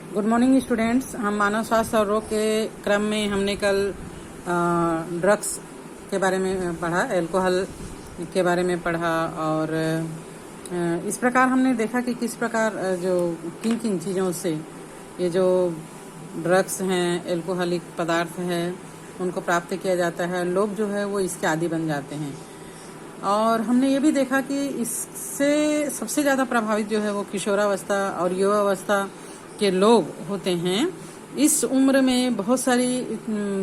Good morning students. हम मानव स्वास्थ्य और रोग के क्रम में हमने कल ड्रग्स के बारे में पढ़ा, अल्कोहल के बारे में पढ़ा और इस प्रकार हमने देखा कि किस प्रकार जो किन किन चीज़ों से ये जो ड्रग्स हैं, अल्कोहलिक पदार्थ है, उनको प्राप्त किया जाता है। लोग जो है वो इसके आदी बन जाते हैं। और हमने ये भी देखा कि इससे सबसे ज़्यादा प्रभावित जो है वो किशोरावस्था और युवावस्था के लोग होते हैं। इस उम्र में बहुत सारी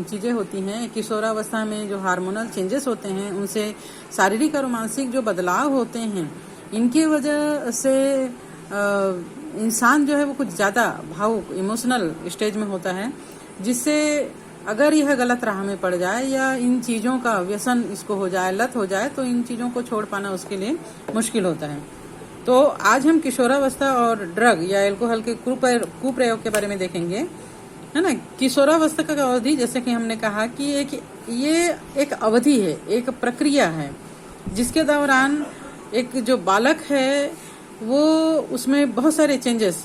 चीज़ें होती हैं। किशोरावस्था में जो हार्मोनल चेंजेस होते हैं, उनसे शारीरिक और मानसिक जो बदलाव होते हैं, इनकी वजह से इंसान जो है वो कुछ ज़्यादा भावुक, इमोशनल स्टेज में होता है, जिससे अगर यह गलत राह में पड़ जाए या इन चीज़ों का व्यसन इसको हो जाए, लत हो जाए, तो इन चीज़ों को छोड़ पाना उसके लिए मुश्किल होता है। तो आज हम किशोरावस्था और ड्रग या अल्कोहल के कुप्रयोग के बारे में देखेंगे, है ना। किशोरावस्था का अवधि, जैसे कि हमने कहा कि ये एक अवधि है, एक प्रक्रिया है, जिसके दौरान एक जो बालक है वो उसमें बहुत सारे चेंजेस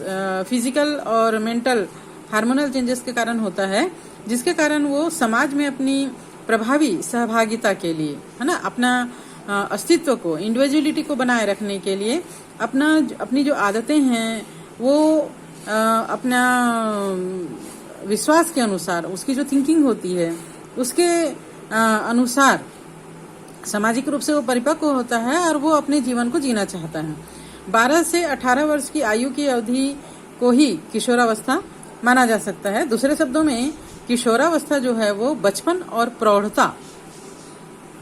फिजिकल और मेंटल हार्मोनल चेंजेस के कारण होता है, जिसके कारण वो समाज में अपनी प्रभावी सहभागिता के लिए, है ना, अपना अस्तित्व को, इंडिविजुअलिटी को बनाए रखने के लिए अपनी जो आदतें हैं वो अपना विश्वास के अनुसार, उसकी जो थिंकिंग होती है उसके अनुसार सामाजिक रूप से वो परिपक्व होता है और वो अपने जीवन को जीना चाहता है। 12 से 18 वर्ष की आयु की अवधि को ही किशोरावस्था माना जा सकता है। दूसरे शब्दों में किशोरावस्था जो है वो बचपन और प्रौढ़ता,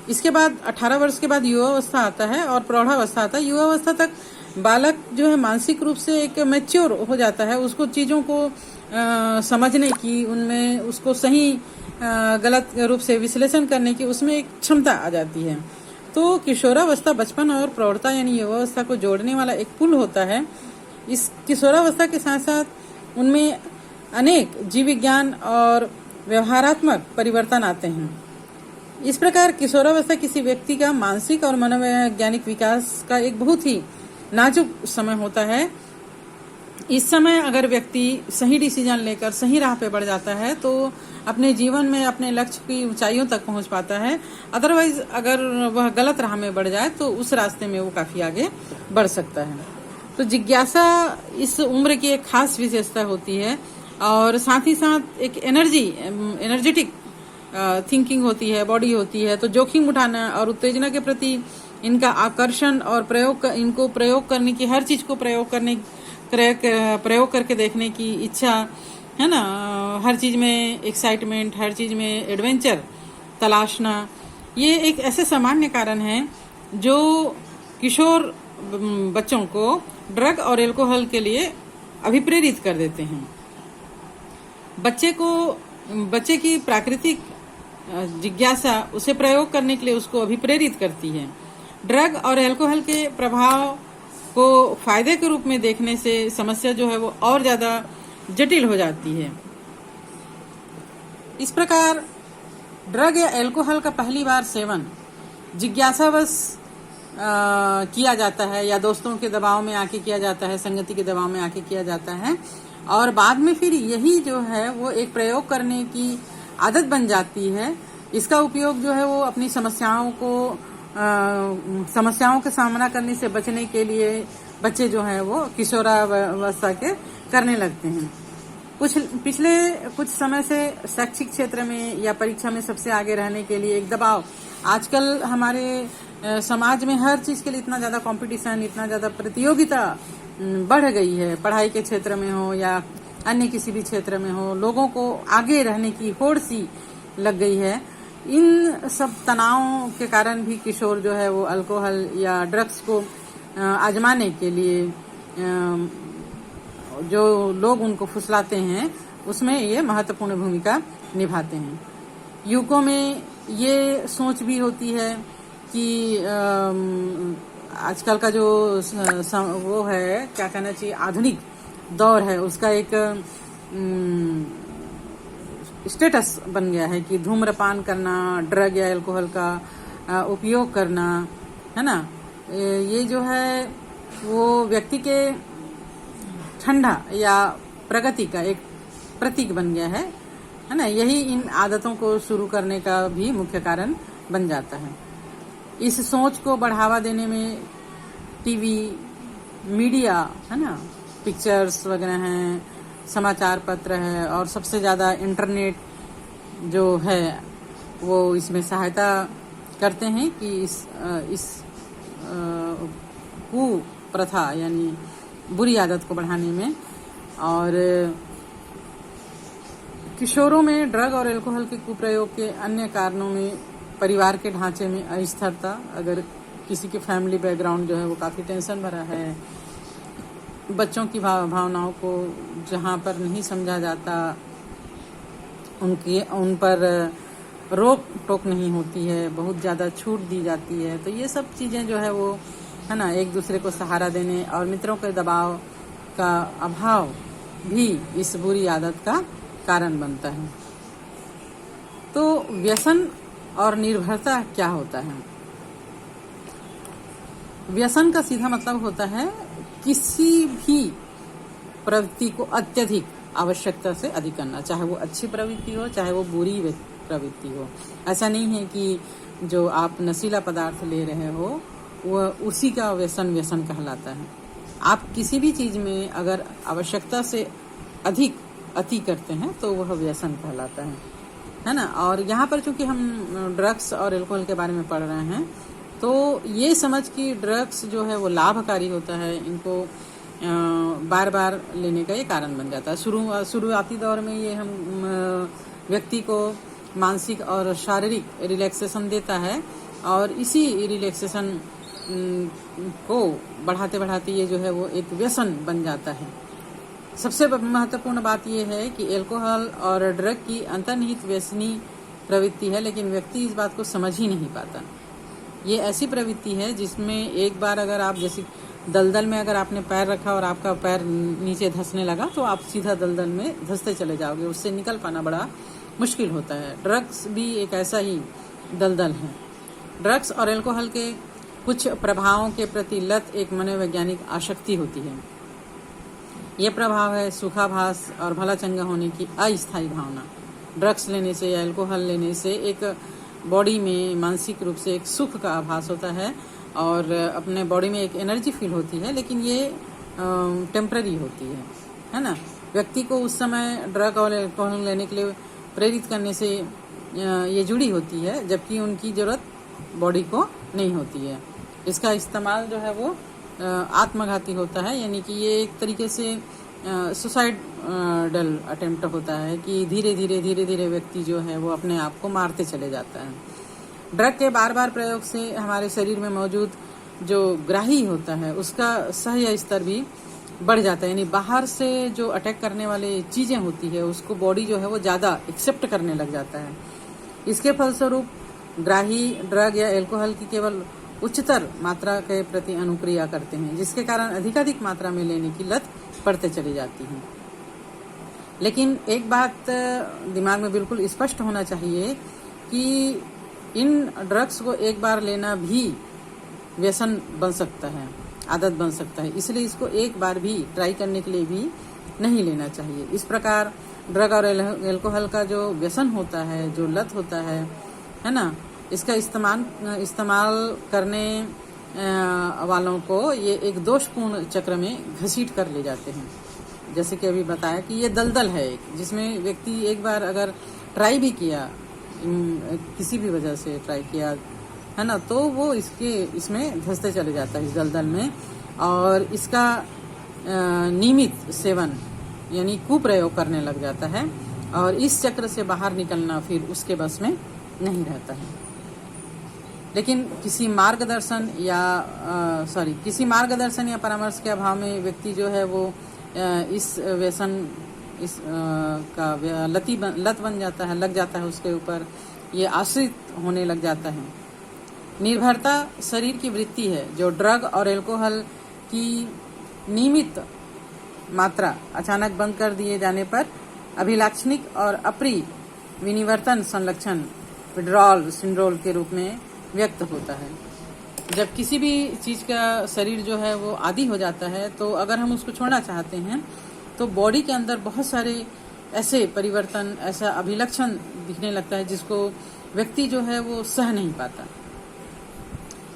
इसके बाद 18 वर्ष के बाद युवावस्था आता है और प्रौढ़ावस्था आता है। युवावस्था तक बालक जो है मानसिक रूप से एक मैच्योर हो जाता है, उसको चीज़ों को समझने की, उनमें उसको सही गलत रूप से विश्लेषण करने की उसमें एक क्षमता आ जाती है। तो किशोरावस्था बचपन और प्रौढ़ता यानी युवावस्था को जोड़ने वाला एक पुल होता है। इस किशोरावस्था के साथ साथ उनमें अनेक जीव विज्ञान और व्यवहारात्मक परिवर्तन आते हैं। इस प्रकार किशोरावस्था किसी व्यक्ति का मानसिक और मनोवैज्ञानिक विकास का एक बहुत ही नाजुक समय होता है। इस समय अगर व्यक्ति सही डिसीजन लेकर सही राह पे बढ़ जाता है तो अपने जीवन में अपने लक्ष्य की ऊंचाइयों तक पहुंच पाता है। अदरवाइज अगर वह गलत राह में बढ़ जाए तो उस रास्ते में वो काफी आगे बढ़ सकता है। तो जिज्ञासा इस उम्र की एक खास विशेषता होती है और साथ ही साथ एक एनर्जेटिक थिंकिंग होती है, बॉडी होती है। तो जोखिम उठाना और उत्तेजना के प्रति इनका आकर्षण और इनको प्रयोग करने की, हर चीज को प्रयोग करके देखने की इच्छा, है ना, हर चीज में एक्साइटमेंट, हर चीज में एडवेंचर तलाशना, ये एक ऐसे सामान्य कारण है जो किशोर बच्चों को ड्रग और अल्कोहल के लिए अभिप्रेरित कर देते हैं। बच्चे की प्राकृतिक जिज्ञासा उसे प्रयोग करने के लिए उसको अभिप्रेरित करती है। ड्रग और अल्कोहल के प्रभाव को फायदे के रूप में देखने से समस्या जो है वो और ज्यादा जटिल हो जाती है। इस प्रकार ड्रग या अल्कोहल का पहली बार सेवन जिज्ञासावश किया जाता है या दोस्तों के दबाव में आके किया जाता है, संगति के दबाव में आके किया जाता है और बाद में फिर यही जो है वो एक प्रयोग करने की आदत बन जाती है। इसका उपयोग जो है वो अपनी समस्याओं का सामना करने से बचने के लिए बच्चे जो है वो किशोरावस्था के करने लगते हैं। पिछले कुछ समय से शैक्षिक क्षेत्र में या परीक्षा में सबसे आगे रहने के लिए एक दबाव, आजकल हमारे समाज में हर चीज के लिए इतना ज्यादा कंपटीशन, इतना ज्यादा प्रतियोगिता बढ़ गई है। पढ़ाई के क्षेत्र में हो या अन्य किसी भी क्षेत्र में हो, लोगों को आगे रहने की होड़ सी लग गई है। इन सब तनावों के कारण भी किशोर जो है वो अल्कोहल या ड्रग्स को आजमाने के लिए जो लोग उनको फुसलाते हैं उसमें ये महत्वपूर्ण भूमिका निभाते हैं। युवकों में ये सोच भी होती है कि आजकल का जो वो है, क्या कहना चाहिए, आधुनिक दौर है, उसका एक स्टेटस बन गया है कि धूम्रपान करना, ड्रग या अल्कोहल का उपयोग करना, है ना, ये जो है वो व्यक्ति के ठंडा या प्रगति का एक प्रतीक बन गया है ना। यही इन आदतों को शुरू करने का भी मुख्य कारण बन जाता है। इस सोच को बढ़ावा देने में टीवी, मीडिया है ना, पिक्चर्स वगैरह हैं, समाचार पत्र है और सबसे ज़्यादा इंटरनेट जो है वो इसमें सहायता करते हैं कि इस कुप्रथा यानी बुरी आदत को बढ़ाने में। और किशोरों में ड्रग और अल्कोहल के कुप्रयोग के अन्य कारणों में परिवार के ढांचे में अस्थिरता। अगर किसी के फैमिली बैकग्राउंड जो है वो काफ़ी टेंशन भरा है, बच्चों की भावनाओं को जहाँ पर नहीं समझा जाता, उन पर रोक टोक नहीं होती है, बहुत ज़्यादा छूट दी जाती है, तो ये सब चीज़ें जो है वो है ना, एक दूसरे को सहारा देने और मित्रों के दबाव का अभाव भी इस बुरी आदत का कारण बनता है। तो व्यसन और निर्भरता क्या होता है? व्यसन का सीधा मतलब होता है किसी भी प्रवृत्ति को अत्यधिक आवश्यकता से अधिक करना, चाहे वो अच्छी प्रवृत्ति हो चाहे वो बुरी प्रवृत्ति हो। ऐसा नहीं है कि जो आप नशीला पदार्थ ले रहे हो वह उसी का व्यसन कहलाता है। आप किसी भी चीज में अगर आवश्यकता से अधिक अति करते हैं तो वह व्यसन कहलाता है ना। और यहाँ पर चूंकि हम ड्रग्स और अल्कोहल के बारे में पढ़ रहे हैं तो ये समझ कि ड्रग्स जो है वो लाभकारी होता है, इनको बार बार लेने का ये कारण बन जाता है। शुरुआती दौर में ये हम व्यक्ति को मानसिक और शारीरिक रिलैक्सेशन देता है और इसी रिलैक्सेशन को बढ़ाते बढ़ाते ये जो है वो एक व्यसन बन जाता है। सबसे महत्वपूर्ण बात यह है कि अल्कोहल और ड्रग की अंतर्निहित व्यसनी प्रवृत्ति है, लेकिन व्यक्ति इस बात को समझ ही नहीं पाता। ये ऐसी प्रवृत्ति है जिसमें एक बार अगर आप जैसे दलदल में अगर आपने पैर रखा और आपका पैर नीचे धंसने लगा तो आप सीधा दलदल में धंसते चले जाओगे, उससे निकल पाना बड़ा मुश्किल होता है। ड्रग्स भी एक ऐसा ही दलदल है। ड्रग्स और अल्कोहल के कुछ प्रभावों के प्रति लत एक मनोवैज्ञानिक आसक्ति होती है। यह प्रभाव है सुखाभास और भला चंगा होने की अस्थायी भावना। ड्रग्स लेने से या अल्कोहल लेने से एक बॉडी में मानसिक रूप से एक सुख का आभास होता है और अपने बॉडी में एक एनर्जी फील होती है, लेकिन ये टेम्पररी होती है ना। व्यक्ति को उस समय ड्रग और अल्कोहल लेने के लिए प्रेरित करने से ये जुड़ी होती है, जबकि उनकी जरूरत बॉडी को नहीं होती है। इसका इस्तेमाल जो है वो आत्मघाती होता है, यानी कि ये एक तरीके से सुसाइडल अटेम्प्ट होता है कि धीरे धीरे व्यक्ति जो है वो अपने आप को मारते चले जाता है। ड्रग के बार बार प्रयोग से हमारे शरीर में मौजूद जो ग्राही होता है उसका सह्य स्तर भी बढ़ जाता है, यानी बाहर से जो अटैक करने वाली चीजें होती है उसको बॉडी जो है वो ज्यादा एक्सेप्ट करने लग जाता है। इसके फलस्वरूप ग्राही ड्रग या अल्कोहल की केवल उच्चतर मात्रा के प्रति अनुक्रिया करते हैं, जिसके कारण अधिकाधिक मात्रा में लेने की लत पड़ते चली जाती है। लेकिन एक बात दिमाग में बिल्कुल स्पष्ट होना चाहिए कि इन ड्रग्स को एक बार लेना भी व्यसन बन सकता है, आदत बन सकता है, इसलिए इसको एक बार भी ट्राई करने के लिए भी नहीं लेना चाहिए। इस प्रकार ड्रग और अल्कोहल का जो व्यसन होता है, जो लत होता है ना, इसका इस्तेमाल करने वालों को ये एक दोषपूर्ण चक्र में घसीट कर ले जाते हैं। जैसे कि अभी बताया कि ये दलदल है एक, जिसमें व्यक्ति एक बार अगर ट्राई भी किया, किसी भी वजह से ट्राई किया है ना, तो वो इसमें धंसते चले जाता है इस दलदल में, और इसका नियमित सेवन यानी कुप्रयोग करने लग जाता है और इस चक्र से बाहर निकलना फिर उसके बस में नहीं रहता है। लेकिन किसी मार्गदर्शन या परामर्श के अभाव में व्यक्ति जो है वो इस व्यसन का लत बन जाता है, लग जाता है उसके ऊपर, ये आश्रित होने लग जाता है। निर्भरता शरीर की वृत्ति है जो ड्रग और अल्कोहल की नियमित मात्रा अचानक बंद कर दिए जाने पर अभिलाक्षणिक और अप्रिय विनिवर्तन संलक्षण विड्रॉल सिंड्रोम के रूप में व्यक्त होता है। जब किसी भी चीज का शरीर जो है वो आदी हो जाता है तो अगर हम उसको छोड़ना चाहते हैं तो बॉडी के अंदर बहुत सारे ऐसे परिवर्तन, ऐसा अभिलक्षण दिखने लगता है जिसको व्यक्ति जो है वो सह नहीं पाता।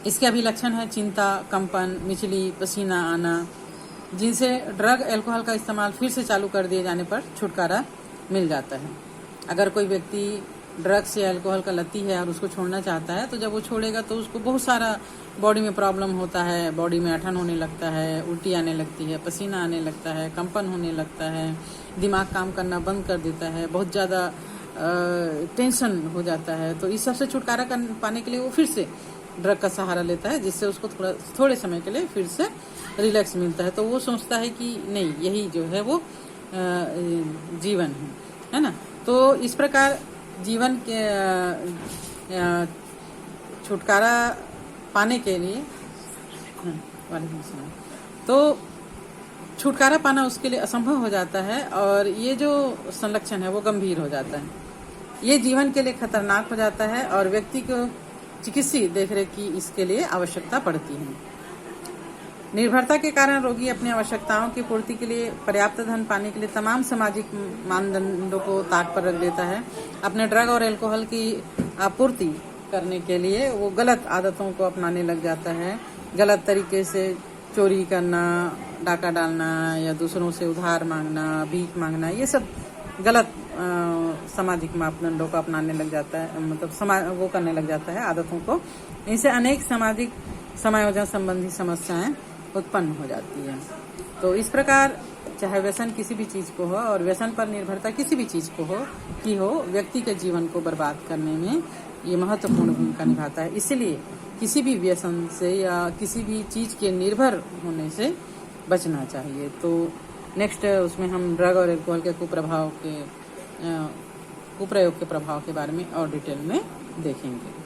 इसके अभिलक्षण है चिंता, कंपन, मिचली, पसीना आना, जिनसे ड्रग अल्कोहल का इस्तेमाल फिर से चालू कर दिए जाने पर छुटकारा मिल जाता है। अगर कोई व्यक्ति ड्रग्स या अल्कोहल का लती है और उसको छोड़ना चाहता है, तो जब वो छोड़ेगा तो उसको बहुत सारा बॉडी में प्रॉब्लम होता है, बॉडी में अठन होने लगता है, उल्टी आने लगती है, पसीना आने लगता है, कंपन होने लगता है, दिमाग काम करना बंद कर देता है, बहुत ज़्यादा टेंशन हो जाता है। तो इस सब से छुटकारा पाने के लिए वो फिर से ड्रग का सहारा लेता है, जिससे उसको थोड़े समय के लिए फिर से रिलैक्स मिलता है। तो वो सोचता है कि नहीं, यही जो है वो जीवन है ना। तो इस प्रकार जीवन के छुटकारा पाने के लिए तो छुटकारा पाना उसके लिए असंभव हो जाता है, और ये जो संलक्षण है वो गंभीर हो जाता है। ये जीवन के लिए खतरनाक हो जाता है और व्यक्ति को चिकित्सीय देखरेख की इसके लिए आवश्यकता पड़ती है। निर्भरता के कारण रोगी अपनी आवश्यकताओं की पूर्ति के लिए पर्याप्त धन पाने के लिए तमाम सामाजिक मानदंडों को ताक पर रख देता है। अपने ड्रग और अल्कोहल की आपूर्ति करने के लिए वो गलत आदतों को अपनाने लग जाता है। गलत तरीके से चोरी करना, डाका डालना या दूसरों से उधार मांगना, भीख मांगना, ये सब गलत सामाजिक मापदंडों को अपनाने लग जाता है, मतलब वो करने लग जाता है आदतों को। इनसे अनेक सामाजिक समायोजन संबंधी समस्याएं उत्पन्न हो जाती है। तो इस प्रकार चाहे व्यसन किसी भी चीज को हो और व्यसन पर निर्भरता किसी भी चीज को हो व्यक्ति के जीवन को बर्बाद करने में ये महत्वपूर्ण भूमिका निभाता है। इसलिए किसी भी व्यसन से या किसी भी चीज के निर्भर होने से बचना चाहिए। तो नेक्स्ट उसमें हम ड्रग और अल्कोहल के कुप्रयोग के प्रभाव के बारे में और डिटेल में देखेंगे।